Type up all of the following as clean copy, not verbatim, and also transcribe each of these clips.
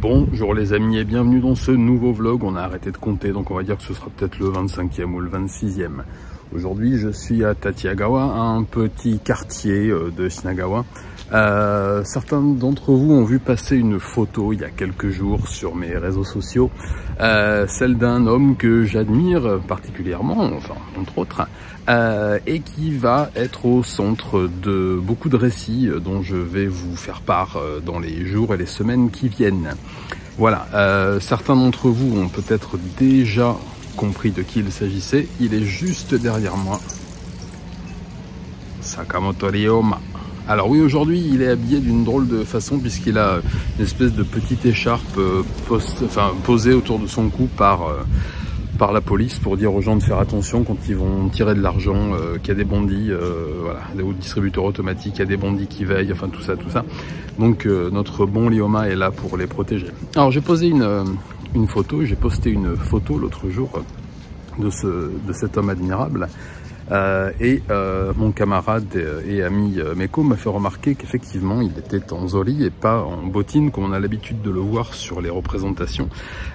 Bonjour les amis et bienvenue dans ce nouveau vlog. On a arrêté de compter, donc on va dire que ce sera peut-être le 25e ou le 26e. Aujourd'hui je suis à Tachiagawa, un petit quartier de Shinagawa. Certains d'entre vous ont vu passer une photo il y a quelques jours sur mes réseaux sociaux, celle d'un homme que j'admire particulièrement, enfin entre autres, et qui va être au centre de beaucoup de récits dont je vais vous faire part dans les jours et les semaines qui viennent. Voilà, certains d'entre vous ont peut-être déjà compris de qui il s'agissait. Il est juste derrière moi, Sakamoto Ryoma. Alors oui, aujourd'hui il est habillé d'une drôle de façon puisqu'il a une espèce de petite écharpe posée autour de son cou par la police pour dire aux gens de faire attention quand ils vont tirer de l'argent, qu'il y a des bandits, voilà, des distributeurs automatiques, il y a des bandits qui veillent, enfin tout ça. Donc notre bon Ryoma est là pour les protéger. Alors j'ai posé une photo, j'ai posté une photo l'autre jour de cet homme admirable. Mon camarade et ami Meko m'a fait remarquer qu'effectivement il était en zori et pas en bottine comme on a l'habitude de le voir sur les représentations.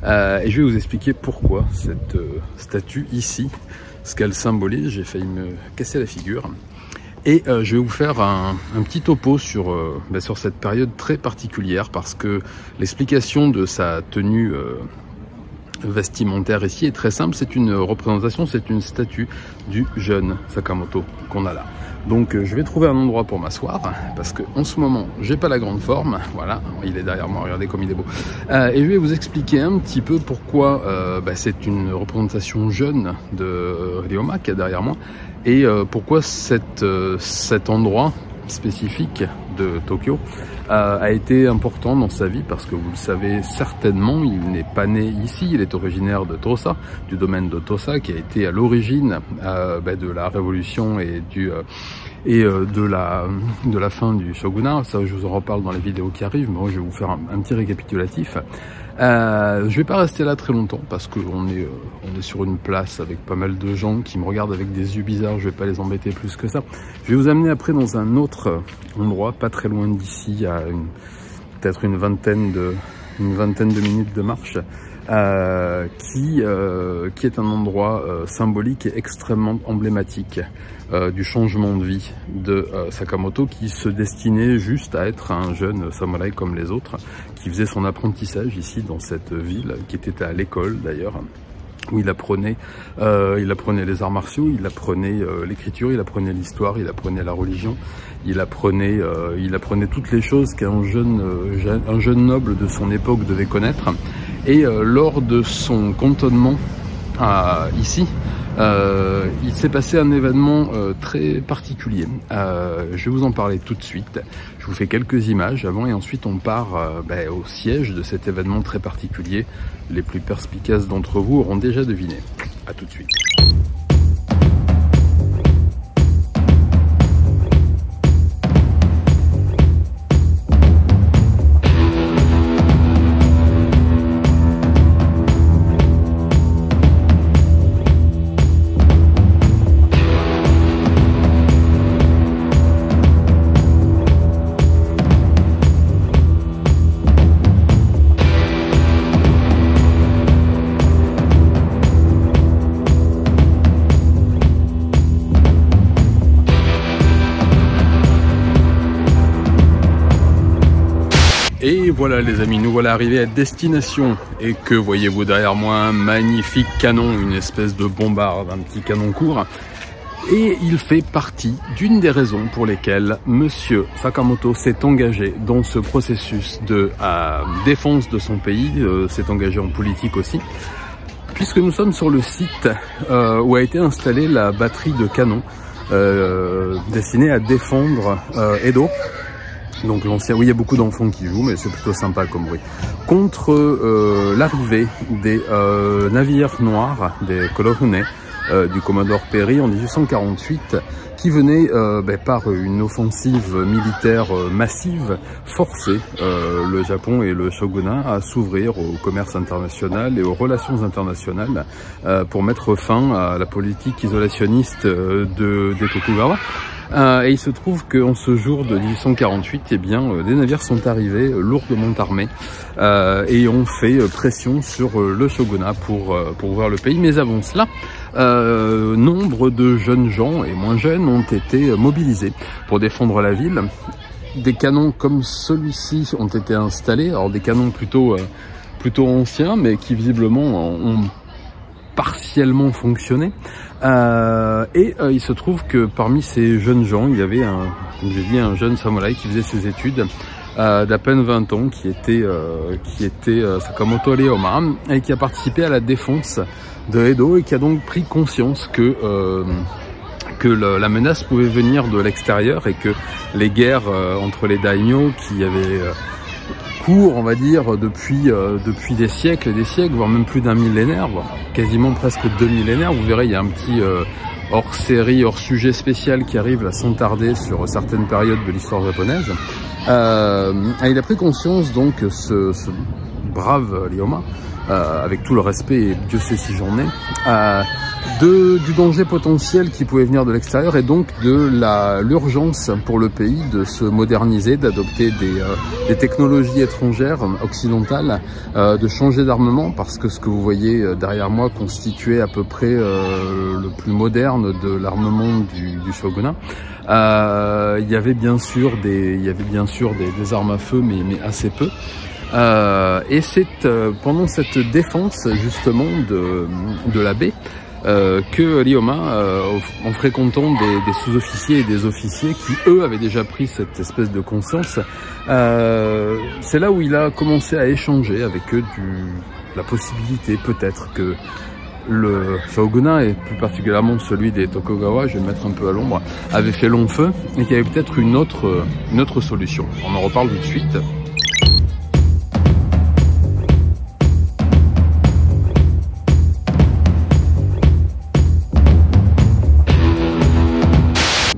Et je vais vous expliquer pourquoi cette statue ici, ce qu'elle symbolise. J'ai failli me casser la figure. Et je vais vous faire un petit topo sur cette période très particulière parce que l'explication de sa tenue vestimentaire ici est très simple. C'est une représentation, c'est une statue du jeune Sakamoto qu'on a là. Donc je vais trouver un endroit pour m'asseoir parce que en ce moment j'ai pas la grande forme. Voilà, il est derrière moi, regardez comme il est beau. Et je vais vous expliquer un petit peu pourquoi c'est une représentation jeune de Ryoma qui est derrière moi et pourquoi cet endroit spécifique de Tokyo a été important dans sa vie parce que vous le savez certainement, il n'est pas né ici, il est originaire de Tosa, du domaine de Tosa qui a été à l'origine de la révolution et de la fin du shogunat. Ça je vous en reparle dans les vidéos qui arrivent, mais moi je vais vous faire un petit récapitulatif. Je vais pas rester là très longtemps parce qu'on est sur une place avec pas mal de gens qui me regardent avec des yeux bizarres. Je vais pas les embêter plus que ça. Je vais vous amener après dans un autre endroit, pas très loin d'ici, à peut-être une vingtaine de minutes de marche, qui est un endroit symbolique et extrêmement emblématique du changement de vie de Sakamoto, qui se destinait juste à être un jeune samouraï comme les autres, qui faisait son apprentissage ici dans cette ville, qui était à l'école d'ailleurs, où il apprenait les arts martiaux, il apprenait l'écriture, il apprenait l'histoire, il apprenait la religion, il apprenait toutes les choses qu'un jeune noble de son époque devait connaître. Et lors de son cantonnement ici, il s'est passé un événement très particulier. Je vais vous en parler tout de suite. Je vous fais quelques images avant et ensuite on part au siège de cet événement très particulier. Les plus perspicaces d'entre vous auront déjà deviné. À tout de suite. Et voilà les amis, nous voilà arrivés à destination. Et que voyez-vous derrière moi? Un magnifique canon, une espèce de bombarde, un petit canon court. Et il fait partie d'une des raisons pour lesquelles Monsieur Sakamoto s'est engagé dans ce processus de défense de son pays, s'est engagé en politique aussi, puisque nous sommes sur le site où a été installée la batterie de canons destinée à défendre Edo. Donc l'ancien, oui, il y a beaucoup d'enfants qui jouent, mais c'est plutôt sympa comme bruit. Contre l'arrivée des navires noirs, des Kurofune, du Commodore Perry en 1848, qui venait par une offensive militaire massive forcer le Japon et le shogunat à s'ouvrir au commerce international et aux relations internationales pour mettre fin à la politique isolationniste des Tokugawa. Et il se trouve qu'en ce jour de 1848, eh bien, des navires sont arrivés lourdement armés et ont fait pression sur le shogunat pour ouvrir le pays. Mais avant cela, nombre de jeunes gens et moins jeunes ont été mobilisés pour défendre la ville. Des canons comme celui-ci ont été installés, alors des canons plutôt anciens, mais qui visiblement ont partiellement fonctionné. Il se trouve que parmi ces jeunes gens, il y avait comme j'ai dit, un jeune samouraï qui faisait ses études d'à peine 20 ans, qui était Sakamoto Ryoma, et qui a participé à la défense de Edo et qui a donc pris conscience que la menace pouvait venir de l'extérieur et que les guerres entre les daimyo qui avaient cours, on va dire, depuis des siècles et des siècles, voire même plus d'un millénaire, voire quasiment presque 2 millénaires. Vous verrez, il y a un petit hors-série, hors-sujet spécial qui arrive là sans tarder sur certaines périodes de l'histoire japonaise. Il a pris conscience donc ce brave Ryoma, avec tout le respect, et Dieu sait si j'en ai, du danger potentiel qui pouvait venir de l'extérieur et donc de l'urgence pour le pays de se moderniser, d'adopter des technologies étrangères, occidentales, de changer d'armement, parce que ce que vous voyez derrière moi constituait à peu près le plus moderne de l'armement du shogunat. Il y avait bien sûr des armes à feu, mais assez peu. Et c'est pendant cette défense justement de la baie que Ryoma, en fréquentant des sous-officiers et des officiers qui eux avaient déjà pris cette espèce de conscience, c'est là où il a commencé à échanger avec eux la possibilité peut-être que le shogunat, et plus particulièrement celui des Tokugawa, je vais me mettre un peu à l'ombre, avait fait long feu et qu'il y avait peut-être une autre solution. On en reparle tout de suite.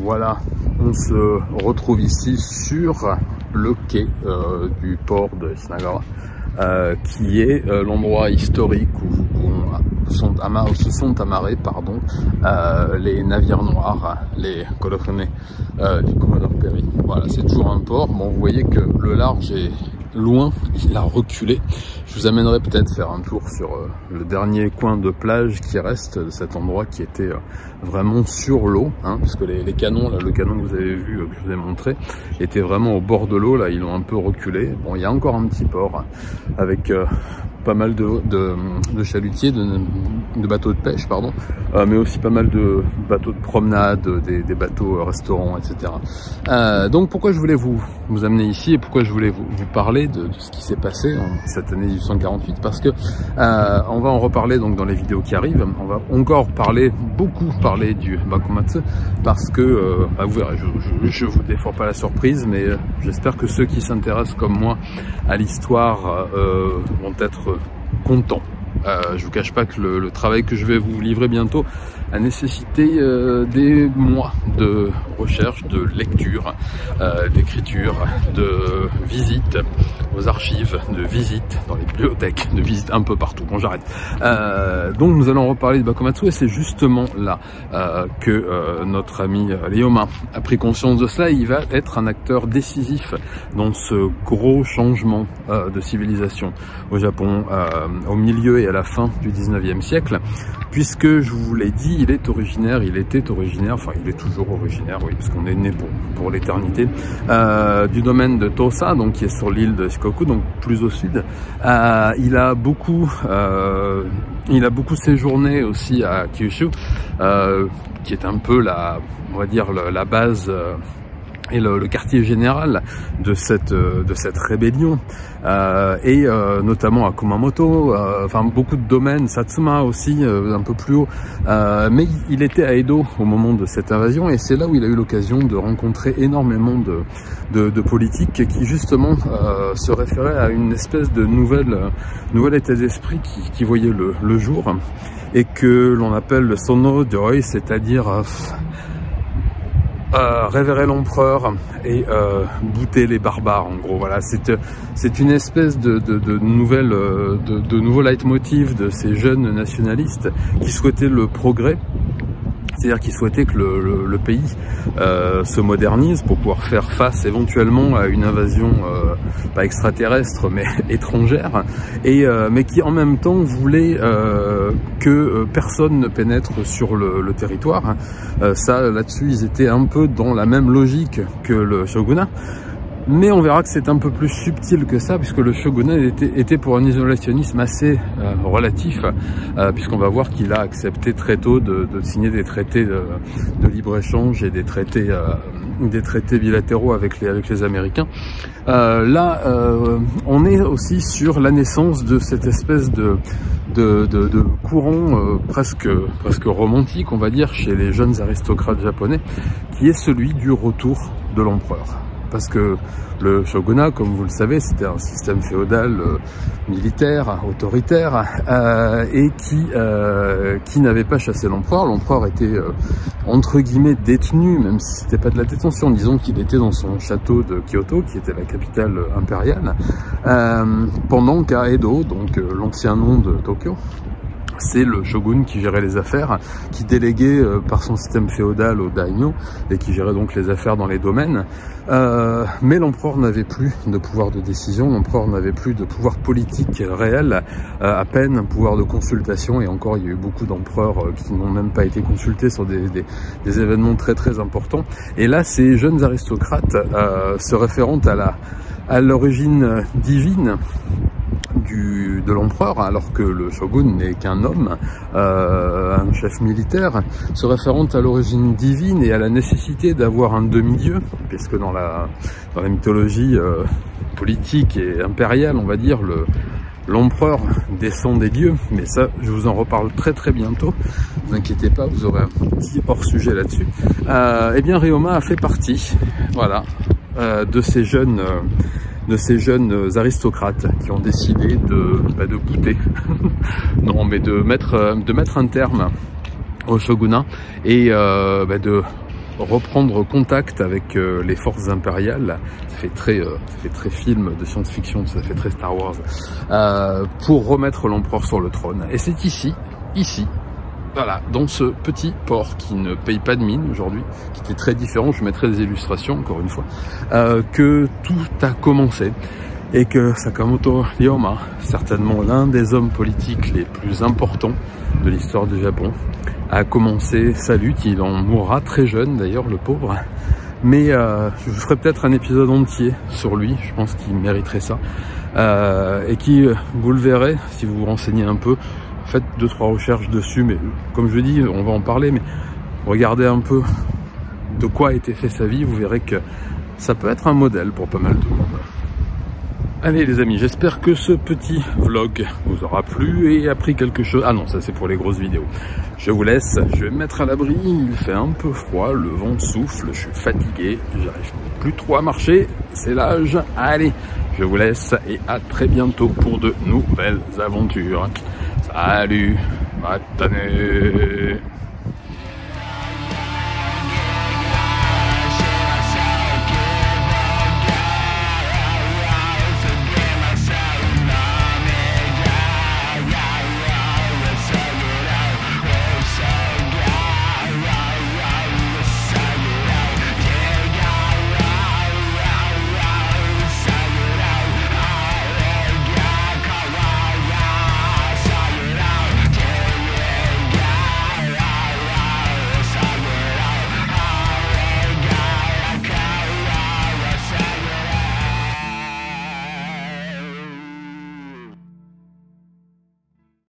Voilà, on se retrouve ici sur le quai du port de Shinagawa, qui est l'endroit historique où se sont amarrés les navires noirs, les Korofune du Commodore Perry. Voilà, c'est toujours un port. Bon, vous voyez que le large est loin, il a reculé. Je vous amènerai peut-être faire un tour sur le dernier coin de plage qui reste de cet endroit qui était vraiment sur l'eau, hein, parce que les canons, là, le canon que vous avez vu, que je vous ai montré, était vraiment au bord de l'eau. Là, ils ont un peu reculé. Bon, il y a encore un petit port avec pas mal de chalutiers, de bateaux de pêche, pardon, mais aussi pas mal de bateaux de promenade, des bateaux restaurants, etc. Donc pourquoi je voulais vous amener ici et pourquoi je voulais vous parler de ce qui s'est passé en cette année 1848, parce que on va en reparler donc dans les vidéos qui arrivent. On va encore beaucoup parler du Bakumatsu, parce que vous verrez, je vous défends pas la surprise, mais j'espère que ceux qui s'intéressent comme moi à l'histoire vont être contents. Je vous cache pas que le travail que je vais vous livrer bientôt a nécessité des mois de recherche, de lecture, d'écriture, de visite aux archives, de visite dans les bibliothèques, de visite un peu partout. Bon, j'arrête. Donc nous allons reparler de Bakumatsu, et c'est justement là que notre ami Ryoma a pris conscience de cela. Il va être un acteur décisif dans ce gros changement de civilisation au Japon au milieu et à la fin du 19e siècle, puisque je vous l'ai dit, il était originaire, enfin il est toujours originaire, oui, parce qu'on est né pour l'éternité, du domaine de Tosa, donc qui est sur l'île de Shikoku, donc plus au sud. Il a beaucoup séjourné aussi à Kyushu, qui est un peu on va dire la base et le quartier général de cette rébellion, et notamment à Kumamoto, enfin beaucoup de domaines, Satsuma aussi, un peu plus haut, mais il était à Edo au moment de cette invasion, et c'est là où il a eu l'occasion de rencontrer énormément de politiques qui justement se référaient à une espèce de nouvel état d'esprit qui voyait le jour, et que l'on appelle le Sono Joi, c'est-à-dire révérer l'empereur et bouter les barbares, en gros. Voilà, c'est une espèce de nouveau leitmotiv de ces jeunes nationalistes qui souhaitaient le progrès, C'est-à-dire qu'il souhaitait que le pays se modernise pour pouvoir faire face éventuellement à une invasion pas extraterrestre mais étrangère, mais qui en même temps voulait que personne ne pénètre sur le territoire. Ça, là-dessus, ils étaient un peu dans la même logique que le shogunat. Mais on verra que c'est un peu plus subtil que ça, puisque le shogunat était pour un isolationnisme assez relatif, puisqu'on va voir qu'il a accepté très tôt de signer des traités de libre-échange et des traités bilatéraux avec les Américains. Là, on est aussi sur la naissance de cette espèce de courant presque romantique, on va dire, chez les jeunes aristocrates japonais, qui est celui du retour de l'empereur. Parce que le shogunat, comme vous le savez, c'était un système féodal militaire, autoritaire, et qui n'avait pas chassé l'empereur. L'empereur était entre guillemets détenu, même si c'était pas de la détention, disons qu'il était dans son château de Kyoto, qui était la capitale impériale, pendant qu'à Edo, donc l'ancien nom de Tokyo, c'est le shogun qui gérait les affaires, qui déléguait par son système féodal au daimyo et qui gérait donc les affaires dans les domaines. Mais l'empereur n'avait plus de pouvoir de décision, l'empereur n'avait plus de pouvoir politique réel, à peine un pouvoir de consultation, et encore il y a eu beaucoup d'empereurs qui n'ont même pas été consultés sur des événements très importants. Et là, ces jeunes aristocrates se référant à l'origine divine de l'empereur, alors que le shogun n'est qu'un homme, un chef militaire, se référant à l'origine divine et à la nécessité d'avoir un demi-dieu, puisque dans la mythologie politique et impériale, on va dire, l'empereur descend des dieux, mais ça, je vous en reparle très bientôt, ne vous inquiétez pas, vous aurez un petit hors-sujet là-dessus. Eh bien, Ryoma a fait partie, voilà, de ces jeunes aristocrates qui ont décidé de bouter, non, mais de mettre un terme au shogunat et de reprendre contact avec les forces impériales. Ça fait très film de science-fiction, ça fait très Star Wars, pour remettre l'empereur sur le trône. Et c'est ici, voilà, dans ce petit port qui ne paye pas de mine aujourd'hui, qui était très différent, je mettrai des illustrations encore une fois, que tout a commencé et que Sakamoto Ryoma, certainement l'un des hommes politiques les plus importants de l'histoire du Japon, a commencé sa lutte. Il en mourra très jeune d'ailleurs, le pauvre, mais je ferai peut-être un épisode entier sur lui, je pense qu'il mériterait ça, et qui, vous le verrez si vous vous renseignez un peu. Faites 2-3 recherches dessus, mais comme je dis, on va en parler, mais regardez un peu de quoi a été fait sa vie, vous verrez que ça peut être un modèle pour pas mal de monde. Allez les amis, j'espère que ce petit vlog vous aura plu et appris quelque chose. Ah non, ça c'est pour les grosses vidéos. Je vous laisse, je vais me mettre à l'abri, il fait un peu froid, le vent souffle, je suis fatigué, j'arrive plus trop à marcher, c'est l'âge. Allez, je vous laisse et à très bientôt pour de nouvelles aventures. Salut, matane.